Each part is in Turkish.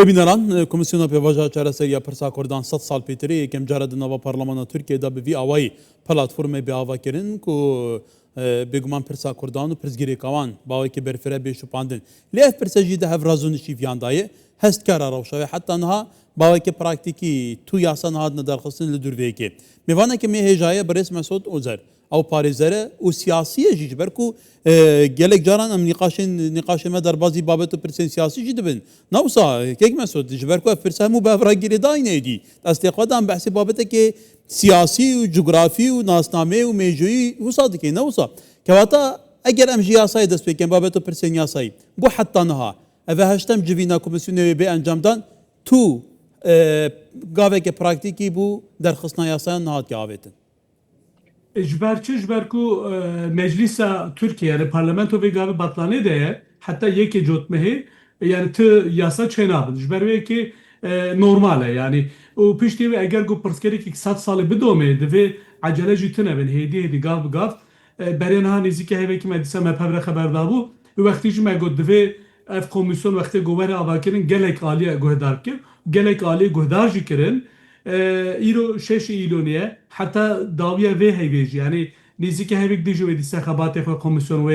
بینەران کمیسیۆنە پێوەژە چارەسەریە پرسا کوردان 100 سال پێتری یەکەم جارە دنەوە پەرلەمانە تورکیەدا بڤی ئاوایی پلاتفۆرمێ بێئاواکردن و بێگومان پرسا کوردان و پرسگیرێکاوان باوێکی بەرفرە بێشوپاندن لێ ئەف پرسەژی دە هەڤرازۆنشی ڤیاندایە هەستکارە ڕەوشەوێ حتا نها باوێکی پراکتیکی تو یاسا نهاتنە دەرخستن لە دوورڤەیەکێ میوانێکی مێ هێژایە بەرێز مەسعود ئۆزەر ئەو پارێزەرە و سیاسیە ژیج بەرکو gelek caran em nîqaşên me derbasî babet û pirsên siyasî jî dibin. Nawsa kek mesud ji ber ku ev pirsa hemû bi hevragirê dayînê dî. Destê xwe dan behsê babetekê siyasî û cugirafî û nasnamê û mêjoyî wisa dike newsa. Kevata eger em ji yasayê dest pêkin babet û pirsên yasayî bu heta niha ev e heştem civîna komisyonê wê bê encamdan tu gaveke praktîkî bû derxistina yasayan nihat avêtin. Jberku meclisa Türkiye yani parlamento ve gavi batlanı diye hatta yeki cotmehi yani tı yasa çenabın. Jberve ki normale yani o pişti ve eğer bu perskerik 200 salı bidome ve acele jitine ben hedi gav berenha nizike heveki medise mepevre haberdar bu ve vaktici megod ve ev komisyon vakti govere avakirin gelek aliye gohdar ki gelek aliye gohdar jikirin ایرو شش ایلونیه حتی داویه و هیویج یعنی نزدیک هیویک دیجو و دیسه خباته خو کمیسیون و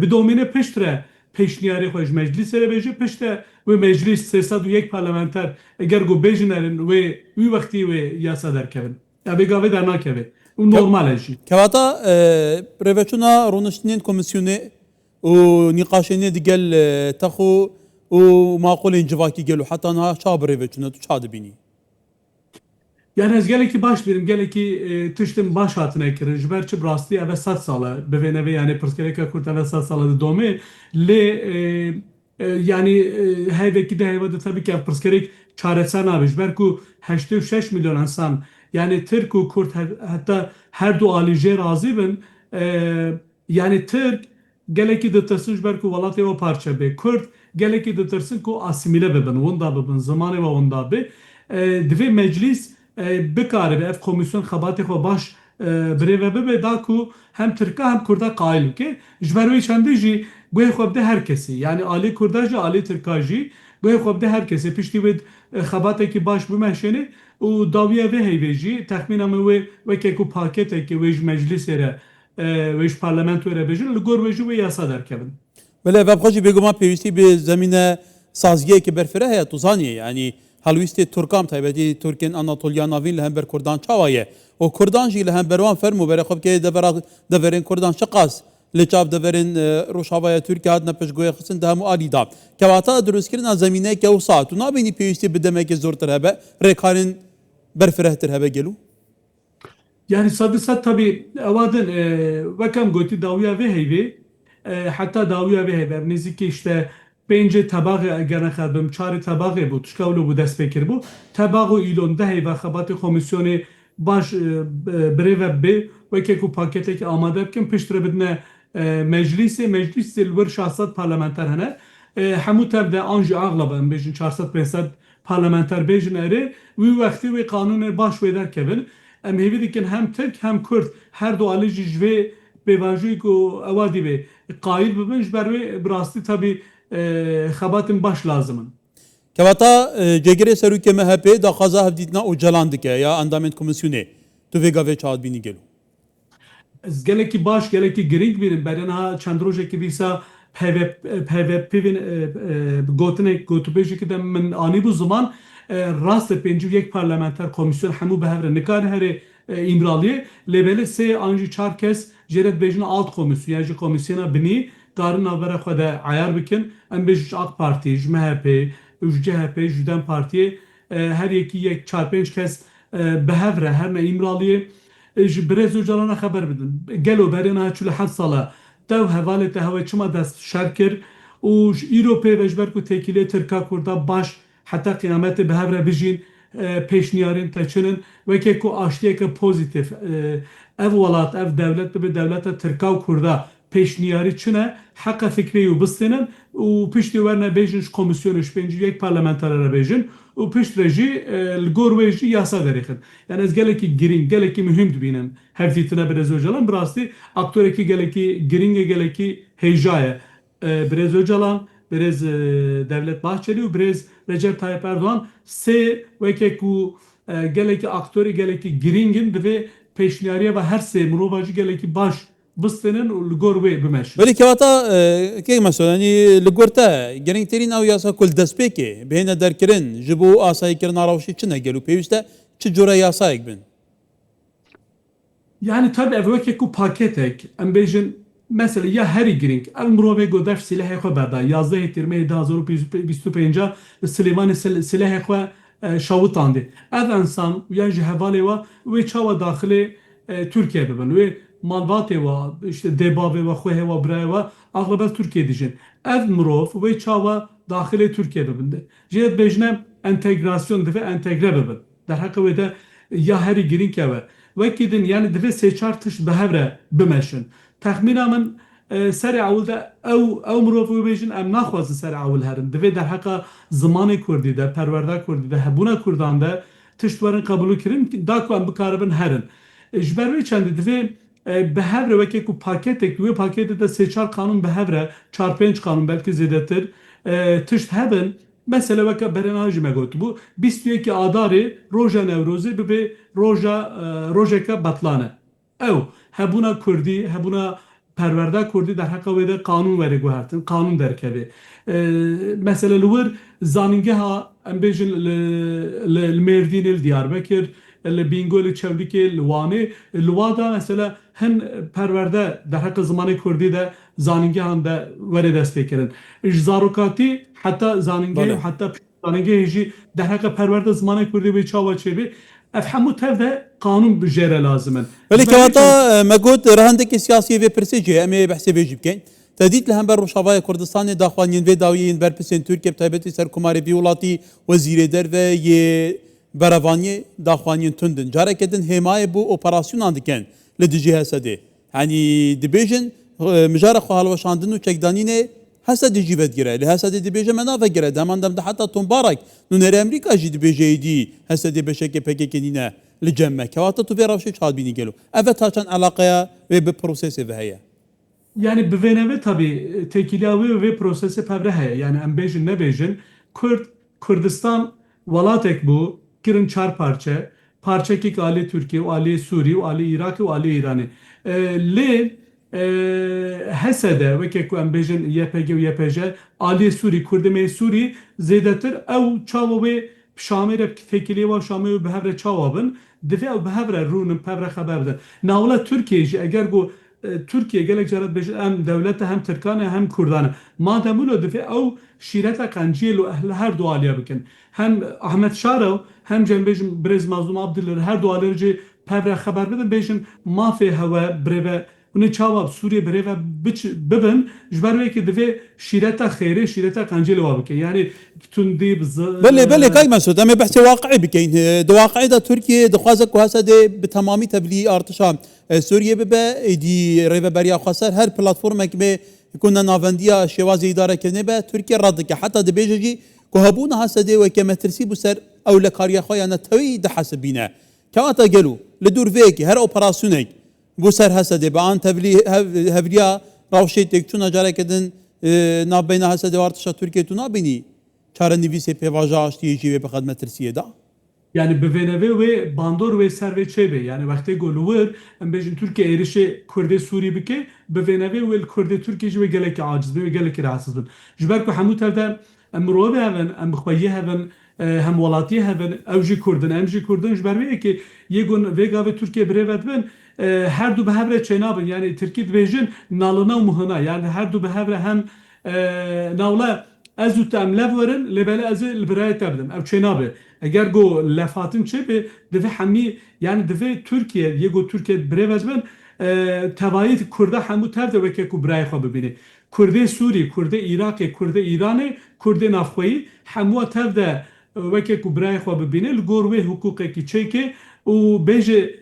بدومینه پشتره پیشنیاری خوش مجلس رو بیجه پشته و مجلس 301 پارلمانتر اگر گو بیجنرن و وی وقتی و یاسا در کبن یا بگاوه در ناکبه اون نورماله جی کواتا پروچونا رونشتنین کمیسیونه و نقاشینه دیگل تخو و معقول انجواکی گلو حتی نه چا پروچونا تو چا دبینی Yani ez geleki baş birim geleki tıştım baş hatına ekirin jberçi brasti eve 100 sala beveneve yani perskereka kurt eve 100 sala domi le yani heveki de hevede tabii ki perskerek çaresen abi jberku 86 milyon insan yani Türk u Kurt hatta her du alice razı ben yani Türk geleki de tırsın jberku valatı o parça be Kurt geleki de tırsın ku asimile beben onda beben zamanı ve onda be dve meclis بکاره به اف کمیسیون خباتی خو باش بریوه به داکو هم ترکا هم کردا قائل که جبروی چنده جی گوی خوب ده هر کسی یعنی عالی کردا جی عالی ترکا جی گوی خوب ده هر کسی پیشتی ود خباتی که باش بمشینه و داویه و هیوی جی تخمین هم و که کو پاکته که ویج مجلس ره ویج پارلمانتو ره بجن لگور ویجو و یاسا در کبن ولی و بخوشی بگوما پیوستی به زمینه سازگیه که برفره هیا توزانیه یعنی هەلویستی تورکام تایبەتی تورکên Anatolya navîn li hember Kurdan çawa ye û Kurdan jî li hember wan fermû berê xwe bikê deverên Kurdan şiqas li çav deverên Rojavaya Tirkiye hatine piştgوya xistin di hemû alî da kevata dirûstkirina zemîneyeke wisa tu nabînî pêwîstî bi demekê zortir hebe rêkarên berfirehtir hebe gelû yani sadisat tabii evadın vekam goti dawiya ve heyvi hatta dawiya ve heyve niziki işte Bence tabağı gene xabim çare tabağı bu tuşkavlu bu dest pekir bu tabağı ilon dehi ve xabatı komisyonu baş breve be ve ki ku pakete amade bkin piştre bidne meclisi lwer şahsat parlamenter hene hemû tevde anji ağlaba bejin 400 parlamenter bejin eri ve vakti ve kanunu baş ve derkevin em hevi dikin hem Türk hem Kürt her du alici jve bevanjik ku evadi be qail bibin jberve brasti tabi خباتم باش لازمن. کواتا جگری سروکی MHP داخازه هفدیدنا او جلان دکه یا اندامنت کمیسیونه تو ویگا و چاد بینی گلو. از geleki baş geleki gring birim berena çandroje ki disa PVP'nin gotubeji ki de min ani bu zaman rast penci yek parlamenter komisyon hemu behevre nikar her imraliye lebele se anji çarkes jeret bejin alt komisyon yani komisyona bini Darın habere xwede ayar bikin em bêj AK Parti, ji MHP, ji CHP, ji Dem Partiye her yekî yek 4-5 kes bihevre her ne imraliye ji Birêz Öcalan'a xeber bidin. Gelo berêna çû li 7 sala dev hevalê te hewe çima dest şer kir û ji îro pê ve ji ber ku tekîlê Tirka Kurda baş heta qîyametê bihevre bijîn pêşniyarên te çinin weke ku aştiyeke pozitif ev welat ev devlet bibe devleta Tirka û Kurda peşniyarı çine hakka fikri bistinin u pişti verne bejin komisyonu şpenci yek parlamenterlere bejin u piştreji gorveji yasa derixin yani ez geleki giring geleki mühim dibinin hevzitine biraz öcalan brasti aktöreki geleki giringe geleki heyjaya biraz öcalan برز Devlet Bahçeli و برز Recep Tayyip Erdoğan سه وکه کو geleki aktörü geleki giringin ve peşniyariye ve her se murovacı geleki baş bıstının gorbe bimeş. ولی کەواتە کێ مەسۆلانی لە گۆرتە گەرنگترین ئەو یاسا کول دەستپێکێ بهێنە دەرکردن ji بۆ ئاساییکردن ناڕەوشی چ نەگەل و پێویستە çi جۆرە یاسایەک بن. Yani tabi ev weke ku paketek em bêjin mesela ya herî giring ev mirovê godef silahê xwe berda 11 Tirmeyê 2025 li Silêmanê silahê xwe şawitandê. Ev ensan yan ji hevalê we wê çawa daxilê Türkiye bibin wê malbatê we işte dêbavê we xwehê we birayê we axlebet Türkiye dijin. Ev mirov wê çawa daxilê Türkiye bibin de. Jê bêjine entegrasyon dibe entegre bibin. Derheqê wê de ya herî giring ev وكيدن يعني دفي سيشار تش بهبره بمشن تخمينا من سرع اول ده او مروفو بيجن ام ناخواز سرع اول هرن دفي در حقا زمان كردي ده پرورده كردي ده هبونا كردان ده تشتورن قبولو كرن داكو ام بكاربن هرن جبروي چند دفي بهبره وكي کو پاکتك وي پاکت ده سيشار قانون بهبره 4-5 قانون belki zedetir تشت هبن mesela vaka berenajı megot bu bistiyor ki adarı roja nevrozi be rojeka batlane ev hebuna kurdi hebuna perverda kurdi der haka ve de kanun veri guhertin kanun derkebi mesela lur zaningeha embejin l Merdin el Diyarbakır el Bingöl çevriki Lvani Lvada mesela hen perverde der haka zamanı kurdi de zaningehan da veri desteklerin zarukati hatta zaninge hatta zaninge jî derhaka perverde zamanı kurdi ve çava çebi efhamu tevde kanun bijere lazımın. ولی کەواتە مەگوت ڕەهندێکی سیاسی vê pirsêcê em ê behsê vê jî bikein. Tedît li hember Rojavayê Kurdistanê daxuyaniyên vê dawiyên berpirsên Tirkiye bi taybetî serkomarê vî welatî wezîrê derve yê berevaniyê daxuyaniyên tundin. Careke din hêmayê bû operasyonan dikin li dijî Hesedê. Henî dibêjin mijara xwe halweşandin û çekdanînê Hesedê jî vedgire. Li Hesedê dibêje me navegire. Deman dem de heta tombarek nûnerê Amerîka jî dibêje êdî Hesedê beşekê PKK nîne li cem me. Kewata tu vê rewşê çad bînî gelo. Ev ta çend eleqeya vê bi prosesê ve heye. Yani biveneve tabi tekiliyavi ve prosesi pevre heye. Yani em bêjin ne bêjin Kurdistan welatek bu kirin çar parça parçekik ali Türkiye, ali Suriye, ali Irak, ali İran'ı. Lê Hesedê weke ku em bêjin YPG û YPJ ali Sûrî Kurdimê Sûrî zêdetir ew çawa wê Şamê tekilî wa Şamê bi hevre çawa bin divê ew bi hevre rûnin pevre xeber bidin. Navla Türkiye jî eger got Türkiye gelek caret bêjin em devlete hem Tirkan hem Kurdan. Madem wilo divê ew şîreta qenciyê li her du aliye bikin. Hem Ahmet Şarew hem cem bêjin Birêz Mazlûm Abdullah her du aliyê jî pevre xeber bidin bêjin mafê hewe birêve Bunu çavab Suriye bireve bibin jber ki divê şîreta xêrê şîreta qencilê wa bike. Yani tundî Belê kay Mesud em ê behsê waqî bikin. Di waqî de Tirkiye dixwaze ku Hesedê bi temamî tevlî artişa Sûriye bibe êdî rêveberiya xweser her platformek bê ku navendiya şêwazê îdarekirinê be Tirkiye rad dike. Heta dibêje jî ku hebûna Hesedê weke metirsî bû ser ewlekariya xwe ya netewî dihesibîne. Kewata gelo li dûr vêkê her operasyonek بۆ سەر هەسەدێ بە ئان هەڤریا ڕاوشێ تێکچوونە جارێکدن نابینە هەسەدێ وارتشە تورکێت و نابینی çare nivîsê pêvaja aştiyê jî wê bi xedmetirsiyê da. Yani biveneve ve bandor ve serve çebe yani vakti goluvur em bejin Türkiye erişe Kurde Suriye bike biveneve ve Kurde Türkiye ve gelek aciz ve gelek rahatsız bin. Jiber ku hemû tevde em robe heven em bixweyiye heven hem welatiye heven ew jî Kurdin em jî Kurdin jiber ve ki yegun vega ve Türkiye birêvet bin her du behevre çenabın yani Türkiye dibêjin nalına û mihina yani her du behevre hem navla ez û te em lev werin lêbele ez ê li birayê te bidim ew çênabe eger got lefatin çêbê divê hemî yani divê Türkiye yê got Türkiye birêvez bin tevayî Kurda hemû tev de weke ku birayê xwe bibîne Kurdê Sûrî Kurdê Iraqê Kurdê Îranê Kurdê navxweyî hemû tev de weke ku birayê xwe bibîne li gor wê hukûqekî çêkê û bêje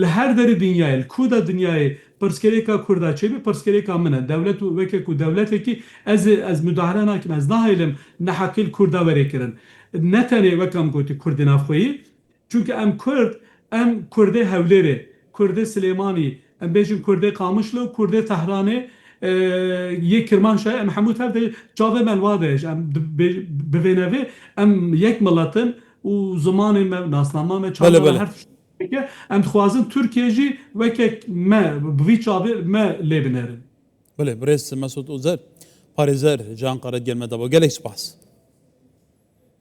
li her derê dinyayê ku da dinyayê pirsgirêka Kurda çêbî pirsgirêka min e dewlet û weke ku dewletekî ez müdahale nakim ez nahêlim nehaqîl Kurda werê kirin ne tenê wek em gotî Kurdê navxweyî çünkü em Kurd em Kurdê Hewlêrê Kurdê Silêmanî em bêjin Kurdê Qamişlo Kurdê Tehranê یک کرمانشاه ام حمود هفته جاوه ملوادش ام بوینوی ام یک ملتن و زمان ما ناسنامه ما بله چهار بله هر که ام خوازن ترکیه جی و که ما بوی چاوه ما لیبنرن بله برس مسعود اوزر پاريزر جان قرد gelmede bu gelek spas